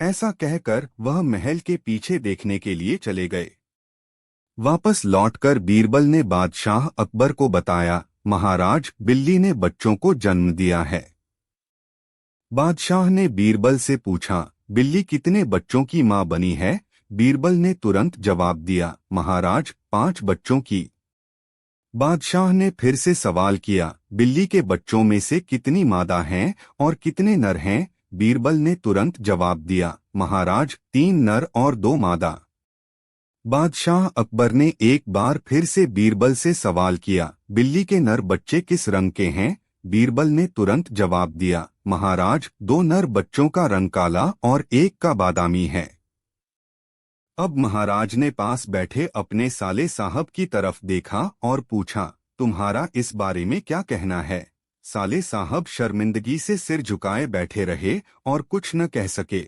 ऐसा कहकर वह महल के पीछे देखने के लिए चले गए। वापस लौटकर बीरबल ने बादशाह अकबर को बताया, महाराज, बिल्ली ने बच्चों को जन्म दिया है। बादशाह ने बीरबल से पूछा, बिल्ली कितने बच्चों की मां बनी है? बीरबल ने तुरंत जवाब दिया, महाराज, 5 बच्चों की। बादशाह ने फिर से सवाल किया, बिल्ली के बच्चों में से कितनी मादा हैं और कितने नर हैं? बीरबल ने तुरंत जवाब दिया, महाराज, 3 नर और 2 मादा। बादशाह अकबर ने एक बार फिर से बीरबल से सवाल किया, बिल्ली के नर बच्चे किस रंग के हैं? बीरबल ने तुरंत जवाब दिया, महाराज, 2 नर बच्चों का रंग काला और एक का बादामी है। अब महाराज ने पास बैठे अपने साले साहब की तरफ देखा और पूछा, तुम्हारा इस बारे में क्या कहना है? साले साहब शर्मिंदगी से सिर झुकाए बैठे रहे और कुछ न कह सके।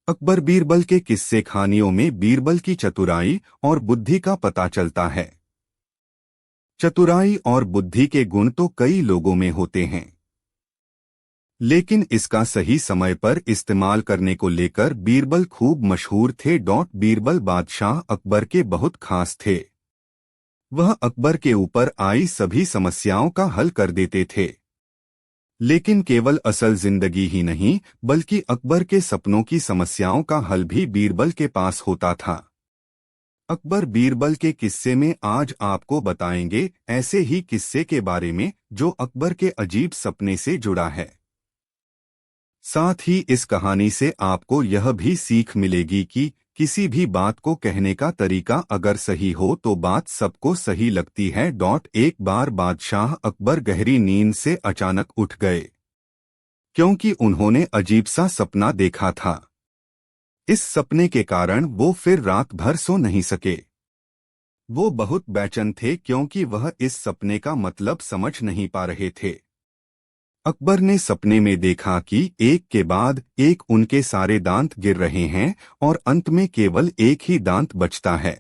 अकबर बीरबल के किस्से कहानियों में बीरबल की चतुराई और बुद्धि का पता चलता है। चतुराई और बुद्धि के गुण तो कई लोगों में होते हैं, लेकिन इसका सही समय पर इस्तेमाल करने को लेकर बीरबल खूब मशहूर थे। बीरबल बादशाह अकबर के बहुत खास थे। वह अकबर के ऊपर आई सभी समस्याओं का हल कर देते थे, लेकिन केवल असल जिंदगी ही नहीं बल्कि अकबर के सपनों की समस्याओं का हल भी बीरबल के पास होता था। अकबर बीरबल के किस्से में आज आपको बताएंगे ऐसे ही किस्से के बारे में जो अकबर के अजीब सपने से जुड़ा है। साथ ही इस कहानी से आपको यह भी सीख मिलेगी कि किसी भी बात को कहने का तरीका अगर सही हो तो बात सबको सही लगती है। एक बार बादशाह अकबर गहरी नींद से अचानक उठ गए, क्योंकि उन्होंने अजीब सा सपना देखा था। इस सपने के कारण वो फिर रात भर सो नहीं सके। वो बहुत बेचैन थे क्योंकि वह इस सपने का मतलब समझ नहीं पा रहे थे। अकबर ने सपने में देखा कि एक के बाद एक उनके सारे दांत गिर रहे हैं और अंत में केवल एक ही दांत बचता है।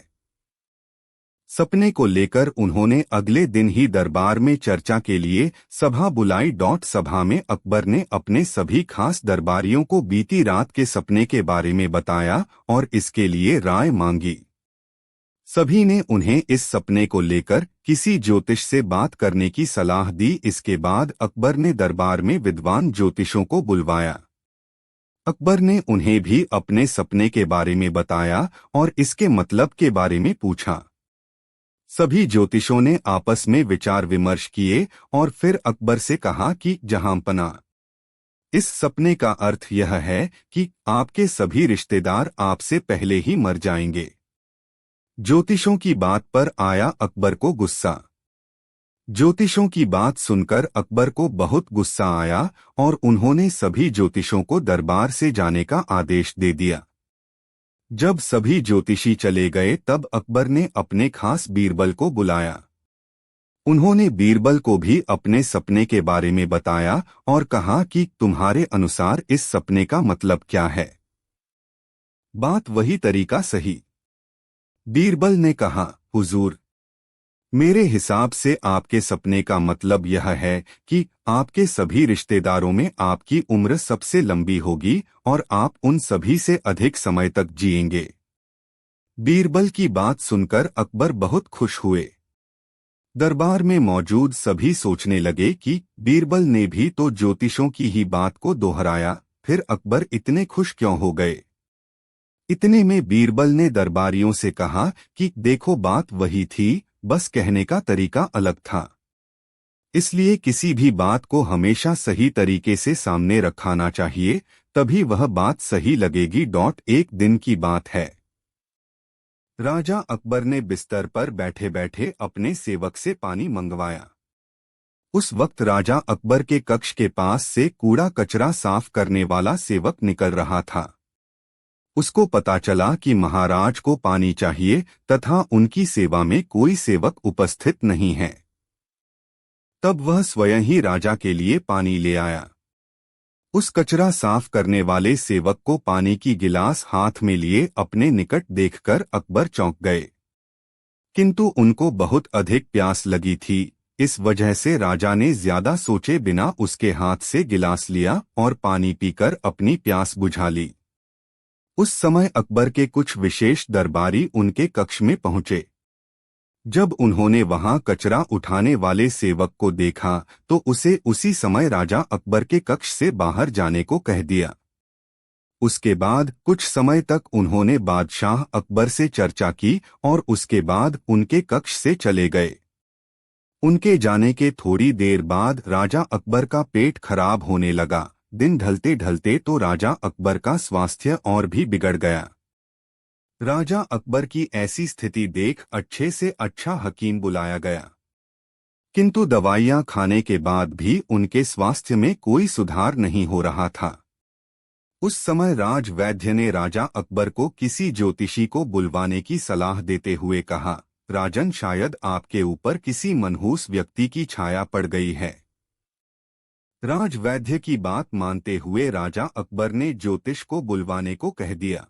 सपने को लेकर उन्होंने अगले दिन ही दरबार में चर्चा के लिए सभा बुलाई। सभा में अकबर ने अपने सभी खास दरबारियों को बीती रात के सपने के बारे में बताया और इसके लिए राय मांगी। सभी ने उन्हें इस सपने को लेकर किसी ज्योतिष से बात करने की सलाह दी। इसके बाद अकबर ने दरबार में विद्वान ज्योतिषों को बुलवाया। अकबर ने उन्हें भी अपने सपने के बारे में बताया और इसके मतलब के बारे में पूछा। सभी ज्योतिषों ने आपस में विचार विमर्श किए और फिर अकबर से कहा कि जहांपना, इस सपने का अर्थ यह है कि आपके सभी रिश्तेदार आपसे पहले ही मर जाएंगे। ज्योतिषों की बात पर आया अकबर को गुस्सा। ज्योतिषों की बात सुनकर अकबर को बहुत गुस्सा आया और उन्होंने सभी ज्योतिषों को दरबार से जाने का आदेश दे दिया। जब सभी ज्योतिषी चले गए तब अकबर ने अपने खास बीरबल को बुलाया। उन्होंने बीरबल को भी अपने सपने के बारे में बताया और कहा कि तुम्हारे अनुसार इस सपने का मतलब क्या है? बात वही तरीका सही। बीरबल ने कहा, हुजूर, मेरे हिसाब से आपके सपने का मतलब यह है कि आपके सभी रिश्तेदारों में आपकी उम्र सबसे लंबी होगी और आप उन सभी से अधिक समय तक जिएंगे। बीरबल की बात सुनकर अकबर बहुत खुश हुए। दरबार में मौजूद सभी सोचने लगे कि बीरबल ने भी तो ज्योतिषों की ही बात को दोहराया, फिर अकबर इतने खुश क्यों हो गए? इतने में बीरबल ने दरबारियों से कहा कि देखो, बात वही थी, बस कहने का तरीका अलग था। इसलिए किसी भी बात को हमेशा सही तरीके से सामने रखाना चाहिए, तभी वह बात सही लगेगी। एक दिन की बात है। राजा अकबर ने बिस्तर पर बैठे बैठे अपने सेवक से पानी मंगवाया। उस वक्त राजा अकबर के कक्ष के पास से कूड़ा कचरा साफ करने वाला सेवक निकल रहा था। उसको पता चला कि महाराज को पानी चाहिए तथा उनकी सेवा में कोई सेवक उपस्थित नहीं है। तब वह स्वयं ही राजा के लिए पानी ले आया। उस कचरा साफ करने वाले सेवक को पानी की गिलास हाथ में लिए अपने निकट देखकर अकबर चौंक गए, किंतु उनको बहुत अधिक प्यास लगी थी। इस वजह से राजा ने ज्यादा सोचे बिना उसके हाथ से गिलास लिया और पानी पीकर अपनी प्यास बुझा ली। उस समय अकबर के कुछ विशेष दरबारी उनके कक्ष में पहुंचे। जब उन्होंने वहां कचरा उठाने वाले सेवक को देखा तो उसे उसी समय राजा अकबर के कक्ष से बाहर जाने को कह दिया। उसके बाद कुछ समय तक उन्होंने बादशाह अकबर से चर्चा की और उसके बाद उनके कक्ष से चले गए। उनके जाने के थोड़ी देर बाद राजा अकबर का पेट खराब होने लगा। दिन ढलते ढलते तो राजा अकबर का स्वास्थ्य और भी बिगड़ गया। राजा अकबर की ऐसी स्थिति देख अच्छे से अच्छा हकीम बुलाया गया, किंतु दवाइयां खाने के बाद भी उनके स्वास्थ्य में कोई सुधार नहीं हो रहा था। उस समय राज वैद्य ने राजा अकबर को किसी ज्योतिषी को बुलवाने की सलाह देते हुए कहा, राजन, शायद आपके ऊपर किसी मनहूस व्यक्ति की छाया पड़ गई है। राज वैद्य की बात मानते हुए राजा अकबर ने ज्योतिष को बुलवाने को कह दिया।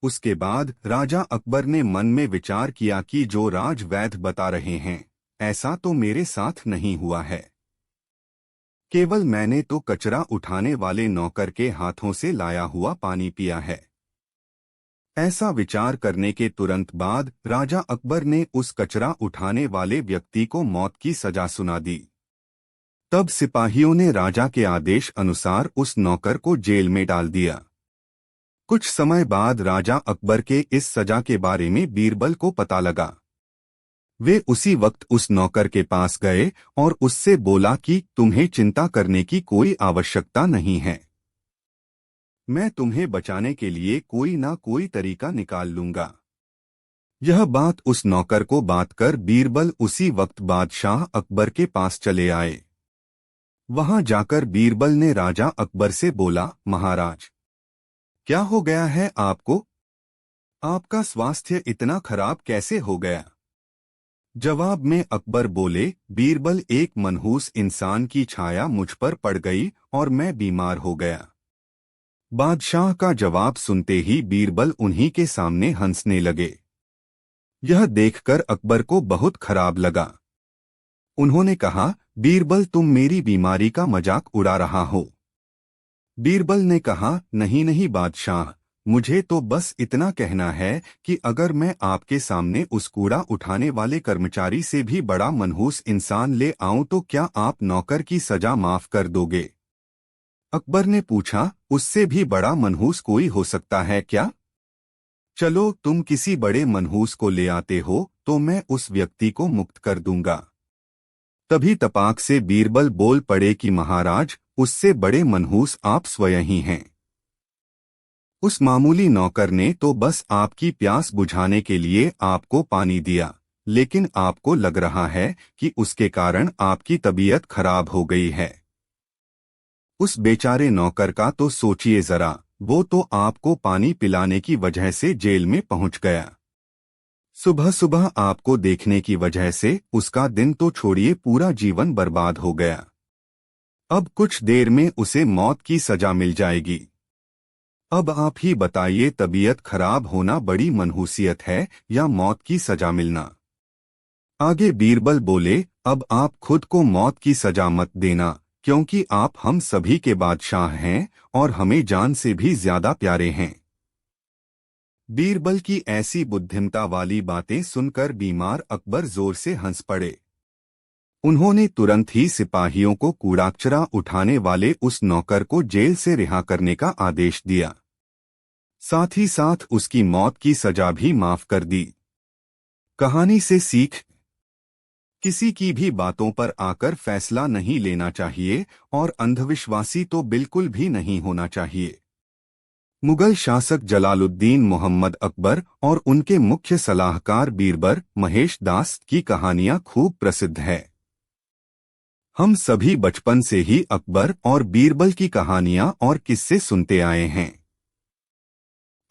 उसके बाद राजा अकबर ने मन में विचार किया कि जो राज वैद्य बता रहे हैं ऐसा तो मेरे साथ नहीं हुआ है। केवल मैंने तो कचरा उठाने वाले नौकर के हाथों से लाया हुआ पानी पिया है। ऐसा विचार करने के तुरंत बाद राजा अकबर ने उस कचरा उठाने वाले व्यक्ति को मौत की सजा सुना दी। तब सिपाहियों ने राजा के आदेश अनुसार उस नौकर को जेल में डाल दिया। कुछ समय बाद राजा अकबर के इस सजा के बारे में बीरबल को पता लगा। वे उसी वक्त उस नौकर के पास गए और उससे बोला कि तुम्हें चिंता करने की कोई आवश्यकता नहीं है, मैं तुम्हें बचाने के लिए कोई ना कोई तरीका निकाल लूंगा। यह बात उस नौकर को बात कर बीरबल उसी वक्त बादशाह अकबर के पास चले आए। वहां जाकर बीरबल ने राजा अकबर से बोला, महाराज, क्या हो गया है आपको? आपका स्वास्थ्य इतना खराब कैसे हो गया? जवाब में अकबर बोले, बीरबल, एक मनहूस इंसान की छाया मुझ पर पड़ गई और मैं बीमार हो गया। बादशाह का जवाब सुनते ही बीरबल उन्हीं के सामने हंसने लगे। यह देखकर अकबर को बहुत खराब लगा। उन्होंने कहा, बीरबल, तुम मेरी बीमारी का मजाक उड़ा रहा हो। बीरबल ने कहा, नहीं नहीं बादशाह, मुझे तो बस इतना कहना है कि अगर मैं आपके सामने उस कूड़ा उठाने वाले कर्मचारी से भी बड़ा मनहूस इंसान ले आऊं तो क्या आप नौकर की सजा माफ कर दोगे? अकबर ने पूछा, उससे भी बड़ा मनहूस कोई हो सकता है क्या? चलो, तुम किसी बड़े मनहूस को ले आते हो तो मैं उस व्यक्ति को मुक्त कर दूंगा। तभी तपाक से बीरबल बोल पड़े कि महाराज, उससे बड़े मनहूस आप स्वयं ही हैं। उस मामूली नौकर ने तो बस आपकी प्यास बुझाने के लिए आपको पानी दिया, लेकिन आपको लग रहा है कि उसके कारण आपकी तबीयत खराब हो गई है। उस बेचारे नौकर का तो सोचिए जरा, वो तो आपको पानी पिलाने की वजह से जेल में पहुंच गया। सुबह सुबह आपको देखने की वजह से उसका दिन तो छोड़िए, पूरा जीवन बर्बाद हो गया। अब कुछ देर में उसे मौत की सजा मिल जाएगी। अब आप ही बताइए, तबीयत खराब होना बड़ी मनहूसियत है या मौत की सजा मिलना? आगे बीरबल बोले, अब आप खुद को मौत की सजा मत देना, क्योंकि आप हम सभी के बादशाह हैं और हमें जान से भी ज्यादा प्यारे हैं। बीरबल की ऐसी बुद्धिमता वाली बातें सुनकर बीमार अकबर जोर से हंस पड़े। उन्होंने तुरंत ही सिपाहियों को कूड़ा उठाने वाले उस नौकर को जेल से रिहा करने का आदेश दिया। साथ ही साथ उसकी मौत की सजा भी माफ कर दी। कहानी से सीख, किसी की भी बातों पर आकर फैसला नहीं लेना चाहिए और अंधविश्वासी तो बिल्कुल भी नहीं होना चाहिए। मुगल शासक जलालुद्दीन मोहम्मद अकबर और उनके मुख्य सलाहकार बीरबल महेश दास की कहानियां खूब प्रसिद्ध है। हम सभी बचपन से ही अकबर और बीरबल की कहानियां और किस्से सुनते आए हैं।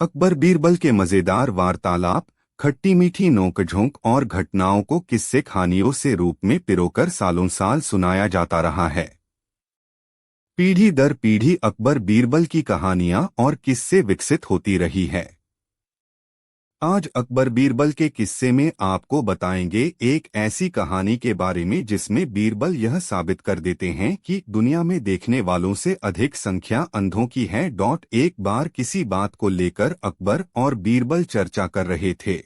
अकबर बीरबल के मजेदार वार्तालाप, खट्टी मीठी नोकझोंक और घटनाओं को किस्से कहानियों से रूप में पिरोकर सालों साल सुनाया जाता रहा है। पीढ़ी दर पीढ़ी अकबर बीरबल की कहानियां और किस्से विकसित होती रही है। आज अकबर बीरबल के किस्से में आपको बताएंगे एक ऐसी कहानी के बारे में जिसमें बीरबल यह साबित कर देते हैं कि दुनिया में देखने वालों से अधिक संख्या अंधों की है। एक बार किसी बात को लेकर अकबर और बीरबल चर्चा कर रहे थे।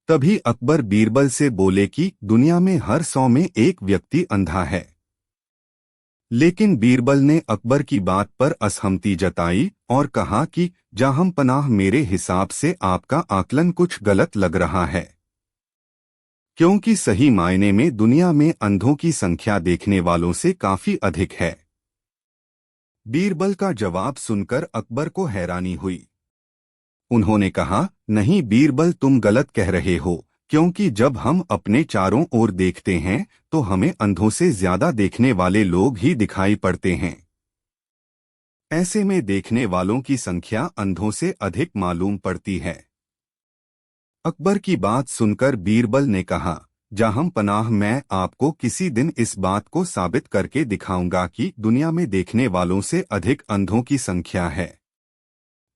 तभी अकबर बीरबल से बोले कि दुनिया में हर 100 में एक व्यक्ति अंधा है। लेकिन बीरबल ने अकबर की बात पर असहमति जताई और कहा कि जाहम पनाह, मेरे हिसाब से आपका आकलन कुछ गलत लग रहा है, क्योंकि सही मायने में दुनिया में अंधों की संख्या देखने वालों से काफी अधिक है। बीरबल का जवाब सुनकर अकबर को हैरानी हुई। उन्होंने कहा, नहीं बीरबल, तुम गलत कह रहे हो, क्योंकि जब हम अपने चारों ओर देखते हैं तो हमें अंधों से ज्यादा देखने वाले लोग ही दिखाई पड़ते हैं। ऐसे में देखने वालों की संख्या अंधों से अधिक मालूम पड़ती है। अकबर की बात सुनकर बीरबल ने कहा, जाहम पनाह, मैं आपको किसी दिन इस बात को साबित करके दिखाऊंगा कि दुनिया में देखने वालों से अधिक अंधों की संख्या है।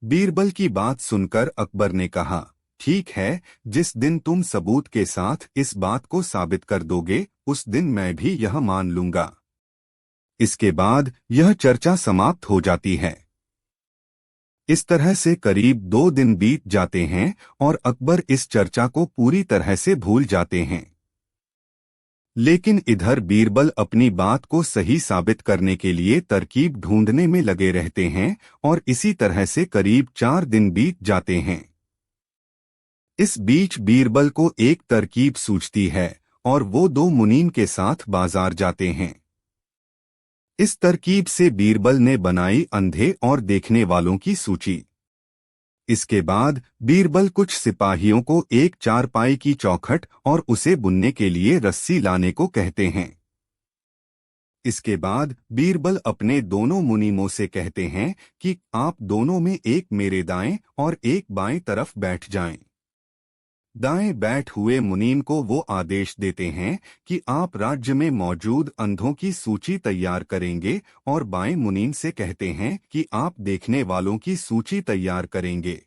बीरबल की बात सुनकर अकबर ने कहा, ठीक है, जिस दिन तुम सबूत के साथ इस बात को साबित कर दोगे उस दिन मैं भी यह मान लूंगा। इसके बाद यह चर्चा समाप्त हो जाती है। इस तरह से करीब 2 दिन बीत जाते हैं और अकबर इस चर्चा को पूरी तरह से भूल जाते हैं। लेकिन इधर बीरबल अपनी बात को सही साबित करने के लिए तरकीब ढूंढने में लगे रहते हैं और इसी तरह से करीब 4 दिन बीत जाते हैं। इस बीच बीरबल को एक तरकीब सूझती है और वो 2 मुनीम के साथ बाजार जाते हैं। इस तरकीब से बीरबल ने बनाई अंधे और देखने वालों की सूची। इसके बाद बीरबल कुछ सिपाहियों को एक चारपाई की चौखट और उसे बुनने के लिए रस्सी लाने को कहते हैं। इसके बाद बीरबल अपने दोनों मुनीमों से कहते हैं कि आप दोनों में एक मेरे दाएं और एक बाएं तरफ बैठ जाएं। दाएं बैठ हुए मुनीम को वो आदेश देते हैं कि आप राज्य में मौजूद अंधों की सूची तैयार करेंगे और बाएं मुनीम से कहते हैं कि आप देखने वालों की सूची तैयार करेंगे।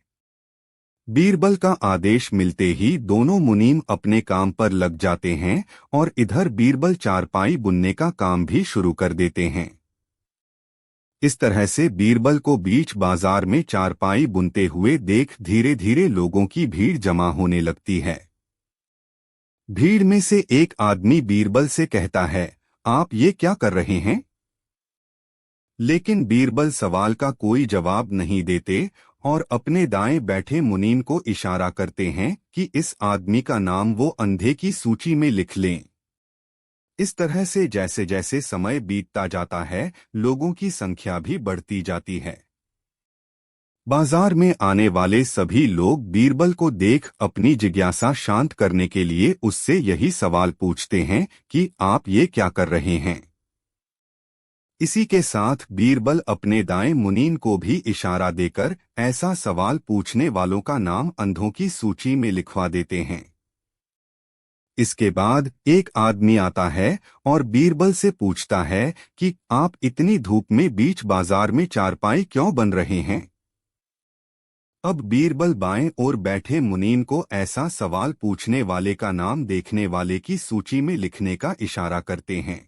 बीरबल का आदेश मिलते ही दोनों मुनीम अपने काम पर लग जाते हैं और इधर बीरबल चारपाई बुनने का काम भी शुरू कर देते हैं। इस तरह से बीरबल को बीच बाजार में चारपाई बुनते हुए देख धीरे धीरे लोगों की भीड़ जमा होने लगती है। भीड़ में से एक आदमी बीरबल से कहता है, आप ये क्या कर रहे हैं? लेकिन बीरबल सवाल का कोई जवाब नहीं देते और अपने दाएं बैठे मुनीम को इशारा करते हैं कि इस आदमी का नाम वो अंधे की सूची में लिख लें। इस तरह से जैसे जैसे समय बीतता जाता है लोगों की संख्या भी बढ़ती जाती है। बाजार में आने वाले सभी लोग बीरबल को देख अपनी जिज्ञासा शांत करने के लिए उससे यही सवाल पूछते हैं कि आप ये क्या कर रहे हैं। इसी के साथ बीरबल अपने दाएं मुनीम को भी इशारा देकर ऐसा सवाल पूछने वालों का नाम अंधों की सूची में लिखवा देते हैं। इसके बाद एक आदमी आता है और बीरबल से पूछता है कि आप इतनी धूप में बीच बाजार में चारपाई क्यों बन रहे हैं। अब बीरबल बाएं ओर बैठे मुनीम को ऐसा सवाल पूछने वाले का नाम देखने वाले की सूची में लिखने का इशारा करते हैं।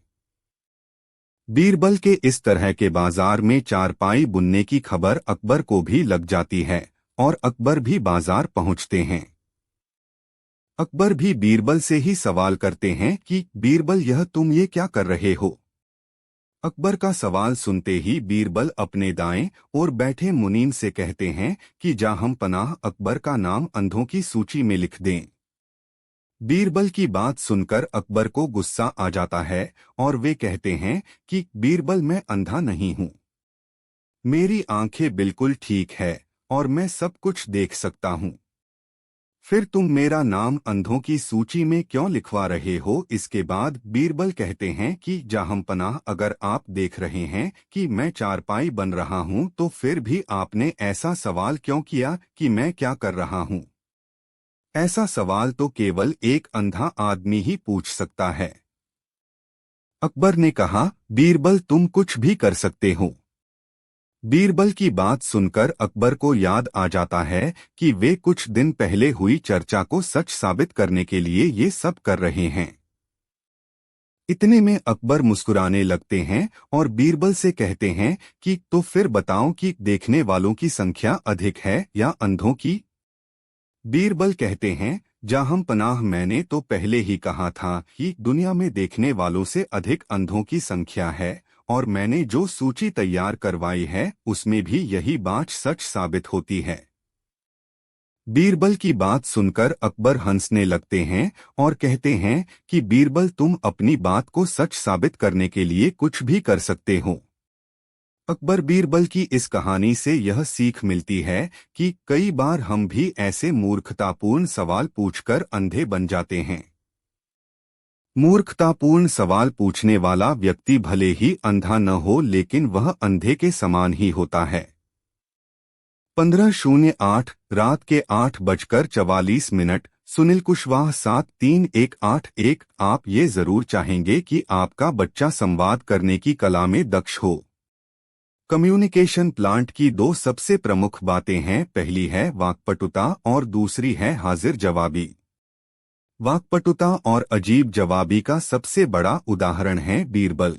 बीरबल के इस तरह के बाजार में चारपाई बुनने की खबर अकबर को भी लग जाती है और अकबर भी बाजार पहुंचते हैं। अकबर भी बीरबल से ही सवाल करते हैं कि बीरबल, यह तुम ये क्या कर रहे हो। अकबर का सवाल सुनते ही बीरबल अपने दाएं ओर बैठे मुनीम से कहते हैं कि जाहम पनाह, अकबर का नाम अंधों की सूची में लिख दें। बीरबल की बात सुनकर अकबर को गुस्सा आ जाता है और वे कहते हैं कि बीरबल, मैं अंधा नहीं हूं, मेरी आंखें बिल्कुल ठीक है और मैं सब कुछ देख सकता हूं। फिर तुम मेरा नाम अंधों की सूची में क्यों लिखवा रहे हो। इसके बाद बीरबल कहते हैं कि जाहम पनाह, अगर आप देख रहे हैं कि मैं चारपाई बन रहा हूं तो फिर भी आपने ऐसा सवाल क्यों किया कि मैं क्या कर रहा हूं। ऐसा सवाल तो केवल एक अंधा आदमी ही पूछ सकता है। अकबर ने कहा, बीरबल, तुम कुछ भी कर सकते हो। बीरबल की बात सुनकर अकबर को याद आ जाता है कि वे कुछ दिन पहले हुई चर्चा को सच साबित करने के लिए ये सब कर रहे हैं। इतने में अकबर मुस्कुराने लगते हैं और बीरबल से कहते हैं कि तो फिर बताओ कि देखने वालों की संख्या अधिक है या अंधों की। बीरबल कहते हैं, जाहम पनाह, मैंने तो पहले ही कहा था कि दुनिया में देखने वालों से अधिक अंधों की संख्या है, और मैंने जो सूची तैयार करवाई है उसमें भी यही बात सच साबित होती है। बीरबल की बात सुनकर अकबर हंसने लगते हैं और कहते हैं कि बीरबल, तुम अपनी बात को सच साबित करने के लिए कुछ भी कर सकते हो। अकबर बीरबल की इस कहानी से यह सीख मिलती है कि कई बार हम भी ऐसे मूर्खतापूर्ण सवाल पूछकर अंधे बन जाते हैं। मूर्खतापूर्ण सवाल पूछने वाला व्यक्ति भले ही अंधा न हो, लेकिन वह अंधे के समान ही होता है। 15:08 रात के 8:44। सुनील कुशवाहा 731181। आप ये जरूर चाहेंगे कि आपका बच्चा संवाद करने की कला में दक्ष हो। कम्युनिकेशन प्लांट की दो सबसे प्रमुख बातें हैं, पहली है वाक्पटुता और दूसरी है हाजिर जवाबी। वाक्पटुता और अजीब जवाबी का सबसे बड़ा उदाहरण है बीरबल।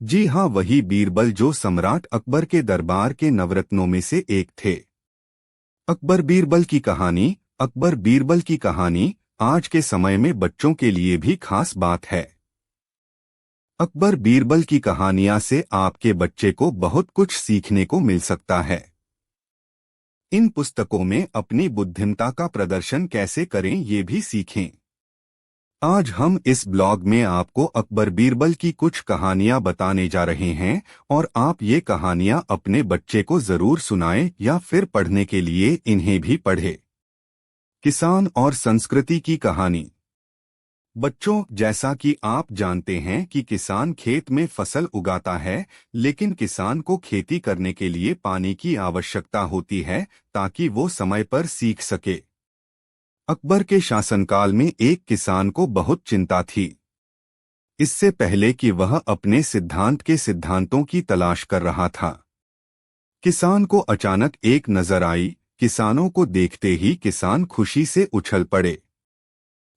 जी हाँ, वही बीरबल जो सम्राट अकबर के दरबार के नवरत्नों में से एक थे। अकबर बीरबल की कहानी। अकबर बीरबल की कहानी आज के समय में बच्चों के लिए भी खास बात है। अकबर बीरबल की कहानियां से आपके बच्चे को बहुत कुछ सीखने को मिल सकता है। इन पुस्तकों में अपनी बुद्धिमत्ता का प्रदर्शन कैसे करें ये भी सीखें। आज हम इस ब्लॉग में आपको अकबर बीरबल की कुछ कहानियां बताने जा रहे हैं, और आप ये कहानियां अपने बच्चे को जरूर सुनाएं या फिर पढ़ने के लिए इन्हें भी पढ़ें। किसान और संस्कृति की कहानी। बच्चों, जैसा कि आप जानते हैं कि किसान खेत में फसल उगाता है, लेकिन किसान को खेती करने के लिए पानी की आवश्यकता होती है ताकि वो समय पर सीख सके। अकबर के शासनकाल में एक किसान को बहुत चिंता थी। इससे पहले कि वह अपने सिद्धांत के सिद्धांतों की तलाश कर रहा था, किसान को अचानक एक नजर आई। किसानों को देखते ही किसान खुशी से उछल पड़े।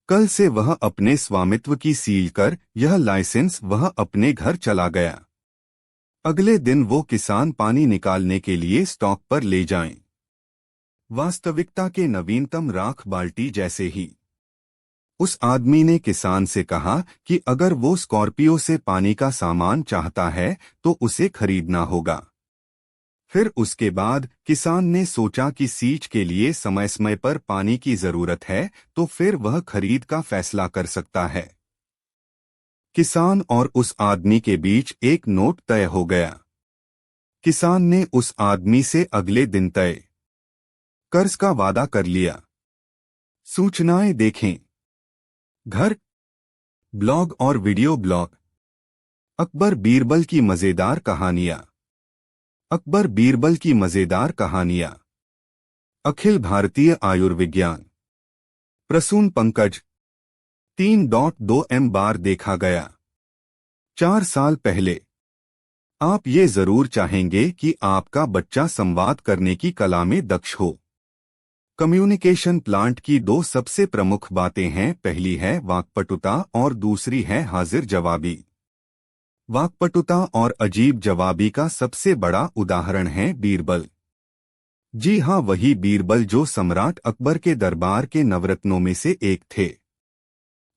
कल से वह अपने स्वामित्व की सील कर यह लाइसेंस वह अपने घर चला गया। अगले दिन वो किसान पानी निकालने के लिए स्टॉक पर ले जाएं। वास्तविकता के नवीनतम राख बाल्टी जैसे ही। उस आदमी ने किसान से कहा कि अगर वो स्कॉर्पियो से पानी का सामान चाहता है तो उसे खरीदना होगा। फिर उसके बाद किसान ने सोचा कि सींच के लिए समय समय पर पानी की जरूरत है, तो फिर वह खरीद का फैसला कर सकता है। किसान और उस आदमी के बीच एक नोट तय हो गया। किसान ने उस आदमी से अगले दिन तय कर्ज का वादा कर लिया। सूचनाएं देखें। घर, ब्लॉग और वीडियो ब्लॉग। अकबर बीरबल की मजेदार कहानियां। अकबर बीरबल की मजेदार कहानियां। अखिल भारतीय आयुर्विज्ञान। प्रसून पंकज। 3.2 बार देखा गया। 4 साल पहले। आप ये जरूर चाहेंगे कि आपका बच्चा संवाद करने की कला में दक्ष हो। कम्युनिकेशन प्लांट की दो सबसे प्रमुख बातें हैं, पहली है वाक्पटुता और दूसरी है हाजिर जवाबी। वाक्पटुता और अजीब जवाबी का सबसे बड़ा उदाहरण है बीरबल। जी हाँ, वही बीरबल जो सम्राट अकबर के दरबार के नवरत्नों में से एक थे।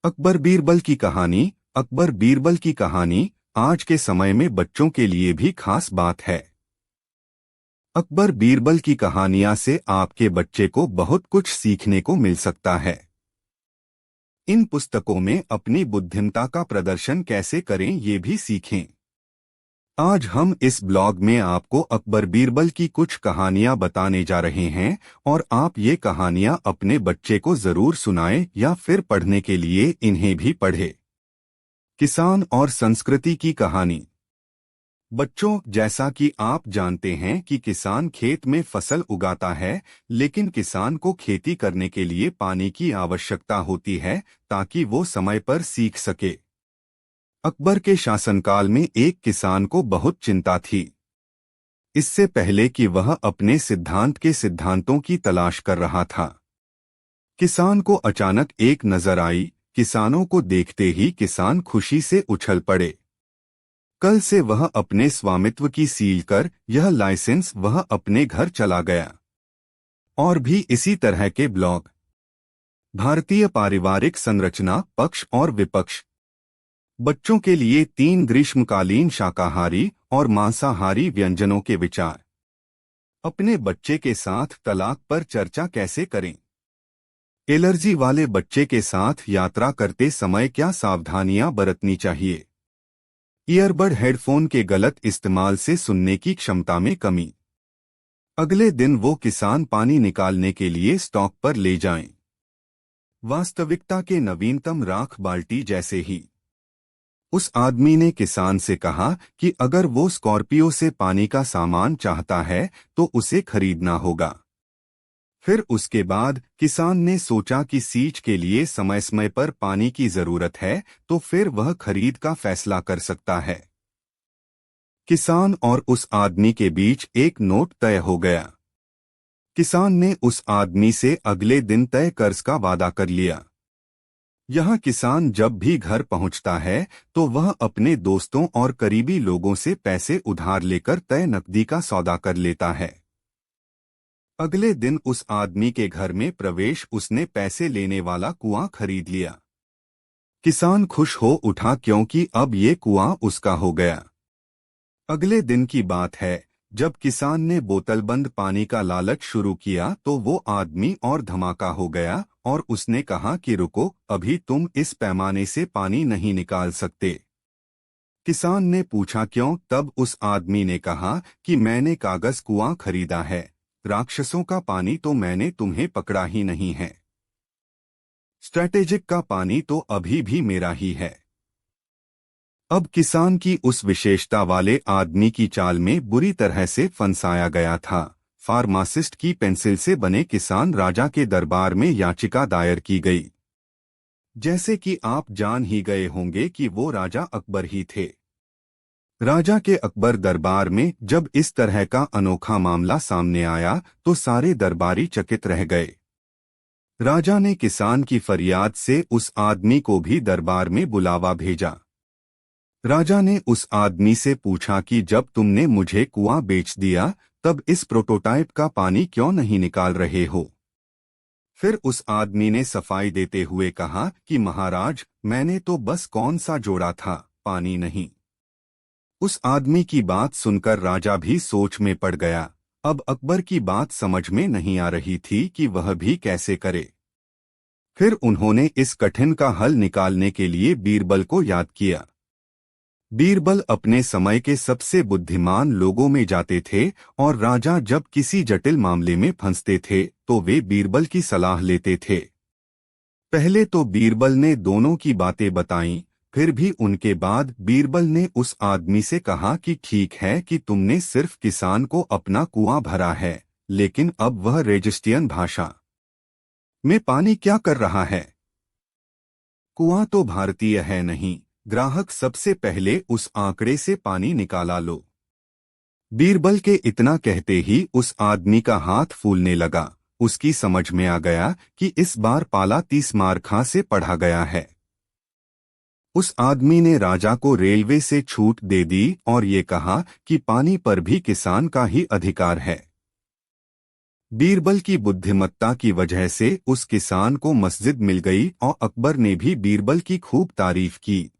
अकबर बीरबल की कहानी। अकबर बीरबल की कहानी आज के समय में बच्चों के लिए भी खास बात है। अकबर बीरबल की कहानियां से आपके बच्चे को बहुत कुछ सीखने को मिल सकता है। इन पुस्तकों में अपनी बुद्धिमत्ता का प्रदर्शन कैसे करें ये भी सीखें। आज हम इस ब्लॉग में आपको अकबर बीरबल की कुछ कहानियां बताने जा रहे हैं, और आप ये कहानियां अपने बच्चे को जरूर सुनाएं या फिर पढ़ने के लिए इन्हें भी पढ़ें। किसान और संस्कृति की कहानी। बच्चों, जैसा कि आप जानते हैं कि किसान खेत में फसल उगाता है, लेकिन किसान को खेती करने के लिए पानी की आवश्यकता होती है ताकि वो समय पर सीख सके। अकबर के शासनकाल में एक किसान को बहुत चिंता थी। इससे पहले कि वह अपने सिद्धांत के सिद्धांतों की तलाश कर रहा था। किसान को अचानक एक नजर आई। किसानों को देखते ही किसान खुशी से उछल पड़े। कल से वह अपने स्वामित्व की सील कर यह लाइसेंस वह अपने घर चला गया। और भी इसी तरह के ब्लॉग। भारतीय पारिवारिक संरचना, पक्ष और विपक्ष। बच्चों के लिए 3 ग्रीष्मकालीन शाकाहारी और मांसाहारी व्यंजनों के विचार। अपने बच्चे के साथ तलाक पर चर्चा कैसे करें? एलर्जी वाले बच्चे के साथ यात्रा करते समय क्या सावधानियां बरतनी चाहिए? ईयरबड हेडफोन के गलत इस्तेमाल से सुनने की क्षमता में कमी। अगले दिन वो किसान पानी निकालने के लिए स्टॉक पर ले जाएं। वास्तविकता के नवीनतम राख बाल्टी जैसे ही। उस आदमी ने किसान से कहा कि अगर वो स्कॉर्पियो से पानी का सामान चाहता है तो उसे खरीदना होगा। फिर उसके बाद किसान ने सोचा कि सींच के लिए समय समय पर पानी की जरूरत है, तो फिर वह खरीद का फैसला कर सकता है। किसान और उस आदमी के बीच एक नोट तय हो गया। किसान ने उस आदमी से अगले दिन तय कर्ज का वादा कर लिया। यह किसान जब भी घर पहुंचता है तो वह अपने दोस्तों और करीबी लोगों से पैसे उधार लेकर तय नकदी का सौदा कर लेता है। अगले दिन उस आदमी के घर में प्रवेश उसने पैसे लेने वाला कुआं खरीद लिया। किसान खुश हो उठा क्योंकि अब ये कुआं उसका हो गया। अगले दिन की बात है, जब किसान ने बोतलबंद पानी का लालच शुरू किया तो वो आदमी और धमाका हो गया और उसने कहा कि रुको, अभी तुम इस पैमाने से पानी नहीं निकाल सकते। किसान ने पूछा क्यों? तब उस आदमी ने कहा कि मैंने कागज कुआं खरीदा है, राक्षसों का पानी तो मैंने तुम्हें पकड़ा ही नहीं है। स्ट्रैटेजिक का पानी तो अभी भी मेरा ही है। अब किसान की उस विशेषता वाले आदमी की चाल में बुरी तरह से फंसाया गया था। फार्मासिस्ट की पेंसिल से बने किसान राजा के दरबार में याचिका दायर की गई। जैसे कि आप जान ही गए होंगे कि वो राजा अकबर ही थे। राजा के अकबर दरबार में जब इस तरह का अनोखा मामला सामने आया तो सारे दरबारी चकित रह गए। राजा ने किसान की फरियाद से उस आदमी को भी दरबार में बुलावा भेजा। राजा ने उस आदमी से पूछा कि जब तुमने मुझे कुआं बेच दिया तब इस प्रोटोटाइप का पानी क्यों नहीं निकाल रहे हो? फिर उस आदमी ने सफाई देते हुए कहा कि महाराज, मैंने तो बस कौन सा जोड़ा था, पानी नहीं। उस आदमी की बात सुनकर राजा भी सोच में पड़ गया। अब अकबर की बात समझ में नहीं आ रही थी कि वह भी कैसे करे। फिर उन्होंने इस कठिन का हल निकालने के लिए बीरबल को याद किया। बीरबल अपने समय के सबसे बुद्धिमान लोगों में जाते थे और राजा जब किसी जटिल मामले में फंसते थे तो वे बीरबल की सलाह लेते थे। पहले तो बीरबल ने दोनों की बातें बताईं, फिर भी उनके बाद बीरबल ने उस आदमी से कहा कि ठीक है कि तुमने सिर्फ किसान को अपना कुआं भरा है, लेकिन अब वह रेजिस्ट्रियन भाषा में पानी क्या कर रहा है? कुआं तो भारतीय है नहीं, ग्राहक, सबसे पहले उस आंकड़े से पानी निकाला लो। बीरबल के इतना कहते ही उस आदमी का हाथ फूलने लगा। उसकी समझ में आ गया कि इस बार पाला 30 मार्खा से पढ़ा गया है। उस आदमी ने राजा को रेलवे से छूट दे दी और ये कहा कि पानी पर भी किसान का ही अधिकार है। बीरबल की बुद्धिमत्ता की वजह से उस किसान को मस्जिद मिल गई और अकबर ने भी बीरबल की खूब तारीफ की।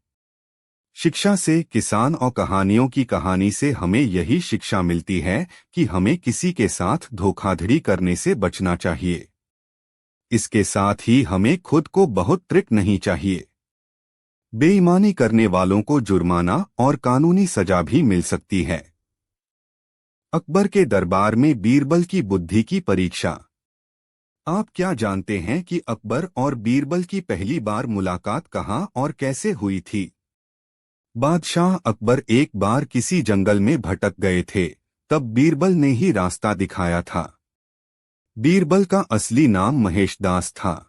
शिक्षा से, किसान और कहानियों की कहानी से हमें यही शिक्षा मिलती है कि हमें किसी के साथ धोखाधड़ी करने से बचना चाहिए। इसके साथ ही हमें खुद को बहुत त्रिक नहीं चाहिए। बेईमानी करने वालों को जुर्माना और कानूनी सजा भी मिल सकती है। अकबर के दरबार में बीरबल की बुद्धि की परीक्षा। आप क्या जानते हैं कि अकबर और बीरबल की पहली बार मुलाकात कहाँ और कैसे हुई थी? बादशाह अकबर एक बार किसी जंगल में भटक गए थे, तब बीरबल ने ही रास्ता दिखाया था। बीरबल का असली नाम महेशदास था।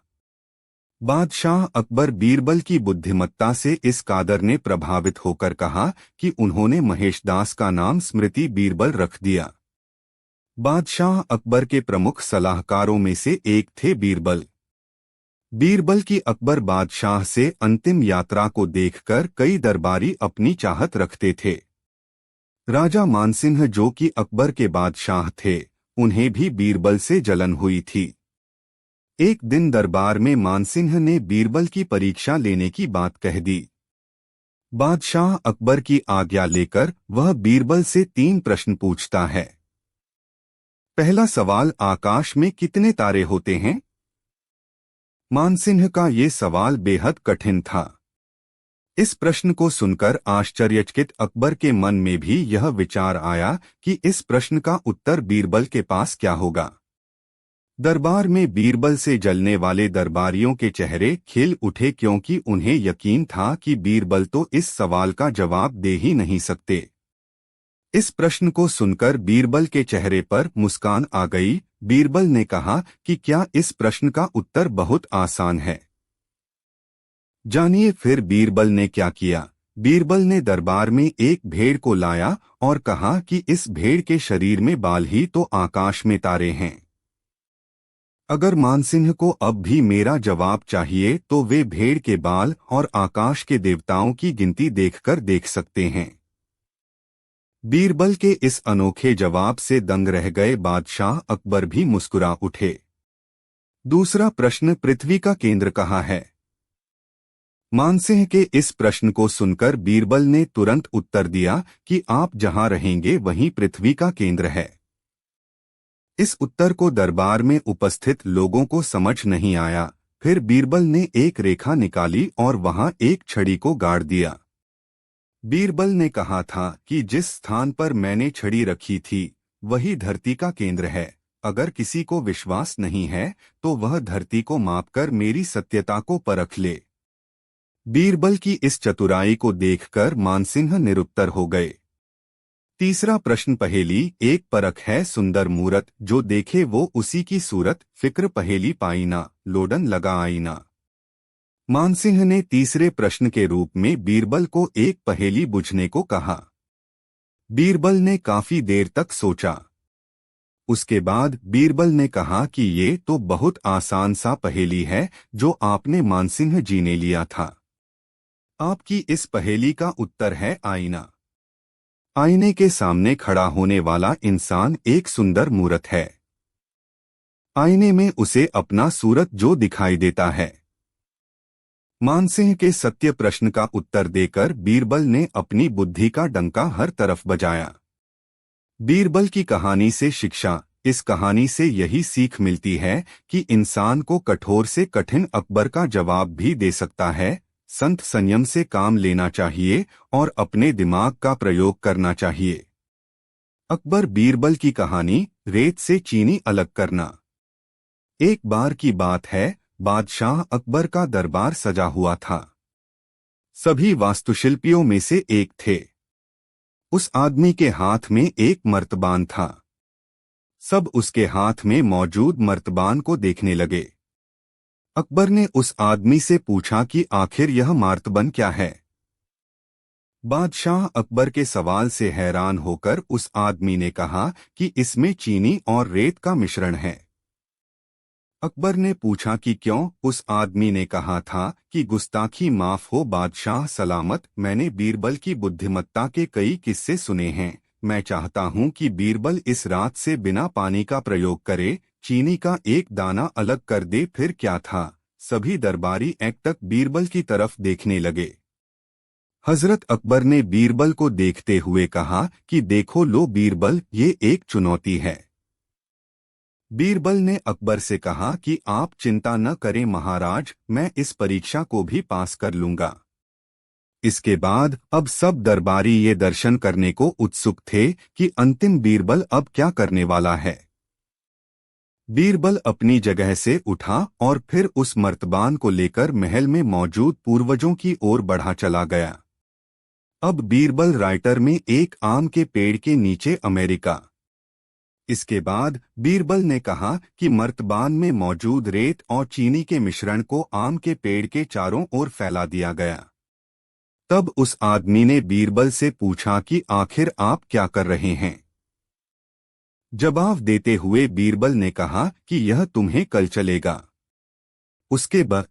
बादशाह अकबर बीरबल की बुद्धिमत्ता से इस कादर ने प्रभावित होकर कहा कि उन्होंने महेशदास का नाम स्मृति बीरबल रख दिया। बादशाह अकबर के प्रमुख सलाहकारों में से एक थे बीरबल। बीरबल की अकबर बादशाह से अंतिम यात्रा को देखकर कई दरबारी अपनी चाहत रखते थे। राजा मानसिंह जो कि अकबर के बादशाह थे, उन्हें भी बीरबल से जलन हुई थी। एक दिन दरबार में मानसिंह ने बीरबल की परीक्षा लेने की बात कह दी। बादशाह अकबर की आज्ञा लेकर वह बीरबल से 3 प्रश्न पूछता है। पहला सवाल, आकाश में कितने तारे होते हैं? मानसिंह का ये सवाल बेहद कठिन था। इस प्रश्न को सुनकर आश्चर्यचकित अकबर के मन में भी यह विचार आया कि इस प्रश्न का उत्तर बीरबल के पास क्या होगा। दरबार में बीरबल से जलने वाले दरबारियों के चेहरे खिल उठे, क्योंकि उन्हें यकीन था कि बीरबल तो इस सवाल का जवाब दे ही नहीं सकते। इस प्रश्न को सुनकर बीरबल के चेहरे पर मुस्कान आ गई। बीरबल ने कहा कि क्या इस प्रश्न का उत्तर बहुत आसान है। जानिए फिर बीरबल ने क्या किया। बीरबल ने दरबार में एक भेड़ को लाया और कहा कि इस भेड़ के शरीर में बाल ही तो आकाश में तारे हैं। अगर मानसिंह को अब भी मेरा जवाब चाहिए तो वे भेड़ के बाल और आकाश के देवताओं की गिनती देखकर देख सकते हैं। बीरबल के इस अनोखे जवाब से दंग रह गए बादशाह अकबर भी मुस्कुरा उठे। दूसरा प्रश्न, पृथ्वी का केंद्र कहाँ है? मानसिंह के इस प्रश्न को सुनकर बीरबल ने तुरंत उत्तर दिया कि आप जहां रहेंगे वहीं पृथ्वी का केंद्र है। इस उत्तर को दरबार में उपस्थित लोगों को समझ नहीं आया। फिर बीरबल ने एक रेखा निकाली और वहां एक छड़ी को गाड़ दिया। बीरबल ने कहा था कि जिस स्थान पर मैंने छड़ी रखी थी वही धरती का केंद्र है। अगर किसी को विश्वास नहीं है तो वह धरती को मापकर मेरी सत्यता को परख ले। बीरबल की इस चतुराई को देखकर मानसिंह निरुत्तर हो गए। तीसरा प्रश्न, पहेली एक परख है सुंदर मूरत, जो देखे वो उसी की सूरत, फिक्र पहेली पाई ना, लोडन लगा आईना। मानसिंह ने तीसरे प्रश्न के रूप में बीरबल को एक पहेली बुझने को कहा। बीरबल ने काफी देर तक सोचा। उसके बाद बीरबल ने कहा कि ये तो बहुत आसान सा पहेली है जो आपने मानसिंह जी ने लिया था। आपकी इस पहेली का उत्तर है आईना। आईने के सामने खड़ा होने वाला इंसान एक सुंदर मूरत है। आईने में उसे अपना सूरत जो दिखाई देता है। मानसिंह के सत्य प्रश्न का उत्तर देकर बीरबल ने अपनी बुद्धि का डंका हर तरफ बजाया। बीरबल की कहानी से शिक्षा, इस कहानी से यही सीख मिलती है कि इंसान को कठोर से कठिन अकबर का जवाब भी दे सकता है। संत संयम से काम लेना चाहिए और अपने दिमाग का प्रयोग करना चाहिए। अकबर बीरबल की कहानी, रेत से चीनी अलग करना। एक बार की बात है, बादशाह अकबर का दरबार सजा हुआ था। सभी वास्तुशिल्पियों में से एक थे। उस आदमी के हाथ में एक मर्तबान था। सब उसके हाथ में मौजूद मर्तबान को देखने लगे। अकबर ने उस आदमी से पूछा कि आखिर यह मार्तबन क्या है। बादशाह अकबर के सवाल से हैरान होकर उस आदमी ने कहा कि इसमें चीनी और रेत का मिश्रण है। अकबर ने पूछा कि क्यों। उस आदमी ने कहा था कि गुस्ताखी माफ हो बादशाह सलामत, मैंने बीरबल की बुद्धिमत्ता के कई किस्से सुने हैं। मैं चाहता हूं कि बीरबल इस रात से बिना पानी का प्रयोग करे, चीनी का एक दाना अलग कर दे। फिर क्या था, सभी दरबारी एकटक बीरबल की तरफ देखने लगे। हजरत अकबर ने बीरबल को देखते हुए कहा कि देखो लो बीरबल, ये एक चुनौती है। बीरबल ने अकबर से कहा कि आप चिंता न करें महाराज, मैं इस परीक्षा को भी पास कर लूंगा। इसके बाद अब सब दरबारी ये दर्शन करने को उत्सुक थे कि अंतिम बीरबल अब क्या करने वाला है। बीरबल अपनी जगह से उठा और फिर उस मर्तबान को लेकर महल में मौजूद पूर्वजों की ओर बढ़ा चला गया। अब बीरबल राइटर में एक आम के पेड़ के नीचे अमेरिका। इसके बाद बीरबल ने कहा कि मर्तबान में मौजूद रेत और चीनी के मिश्रण को आम के पेड़ के चारों ओर फैला दिया गया। तब उस आदमी ने बीरबल से पूछा कि आखिर आप क्या कर रहे हैं। जवाब देते हुए बीरबल ने कहा कि यह तुम्हें कल चलेगा। उसके बाद